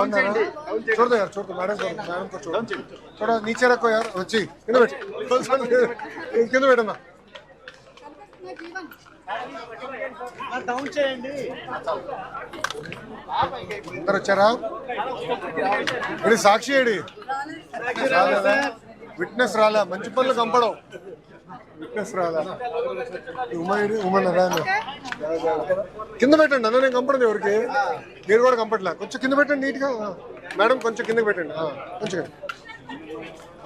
छोड़ दो यार, छोड़ दो मैडम को, मैडम को छोड़ो, थोड़ा नीचे रखो यार, अच्छी किंद बैठ किंद बैठना డౌన్ చేయండి. అందరు వచ్చారా? ఇది సాక్షి ఏడి విట్నెస్ రాలా, మంచి పనులు కంపడం విట్నెస్ రాలా. ఉమేడి ఉమన్నరా కింద పెట్టండి అన్న, నేను కంపడదు ఎవరికి, మీరు కూడా కంపట్లే. కొంచెం కింద పెట్టండి నీట్గా మేడం, కొంచెం కిందకి పెట్టండి కొంచెం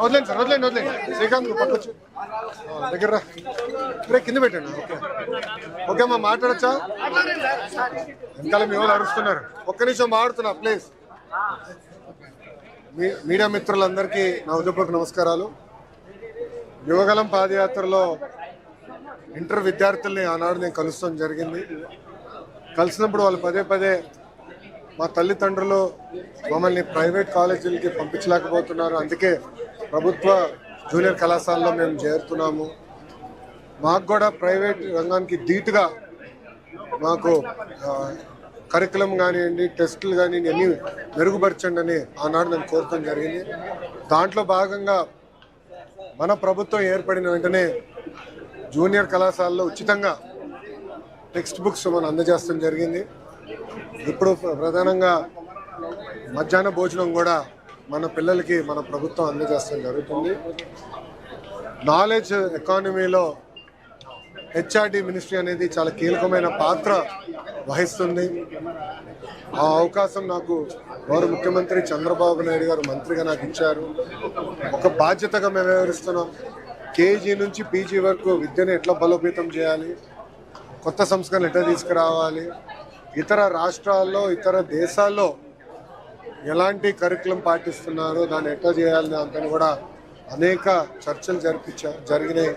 వదిలేండి సార్, వదిలేండి వదిలేండి. శ్రీకాంత్ పక్కొచ్చు దగ్గర రే, కింద పెట్టండి. ఓకే ఓకే అమ్మా, మాట్లాడచ్చా? వెనకాల మీ వాళ్ళు అరుస్తున్నారు, ఒక్క నిమిషం మాట్లాడుతున్నా ప్లీజ్. మీడియా మిత్రులందరికీ నా ఉదయపూర్వక నమస్కారాలు. యువగలం పాదయాత్రలో ఇంటర్ విద్యార్థుల్ని ఆనాడు నేను కలుస్తాం జరిగింది. కలిసినప్పుడు వాళ్ళు పదే పదే మా తల్లిదండ్రులు మమ్మల్ని ప్రైవేట్ కాలేజీలకి పంపించలేకపోతున్నారు, అందుకే ప్రభుత్వ జూనియర్ కళాశాలలో మేము చేరుతున్నాము, మాకు కూడా ప్రైవేట్ రంగానికి ధీటుగా మాకు కరికులం కానివ్వండి, టెస్టులు కానివ్వండి అన్నీ మెరుగుపరచండి అని ఆనాడు నేను కోరటం జరిగింది. దాంట్లో భాగంగా మన ప్రభుత్వం ఏర్పడిన వెంటనే జూనియర్ కళాశాలలో ఉచితంగా టెక్స్ట్ బుక్స్ మనం అందజేస్తాం జరిగింది. ఇప్పుడు ప్రధానంగా మధ్యాహ్న భోజనం కూడా మన పిల్లలకి మన ప్రభుత్వం అందజేస్తాం జరుగుతుంది. నాలెడ్జ్ ఎకానమీలో హెచ్ఆర్డి మినిస్ట్రీ అనేది చాలా కీలకమైన పాత్ర వహిస్తుంది. ఆ అవకాశం నాకు గౌరవ ముఖ్యమంత్రి చంద్రబాబు నాయుడు గారు మంత్రిగా నాకు ఇచ్చారు. ఒక బాధ్యతగా మేము వ్యవహరిస్తున్నాం. కేజీ నుంచి పీజీ వరకు విద్యను ఎట్లా బలోపేతం చేయాలి, కొత్త సంస్కరణలు ఎట్లా తీసుకురావాలి, ఇతర రాష్ట్రాల్లో ఇతర దేశాల్లో ఎలాంటి కరికులం పాటిస్తున్నారో దాన్ని ఎట్లా చేయాలి, దాంతో కూడా అనేక చర్చలు జరిగినాయి.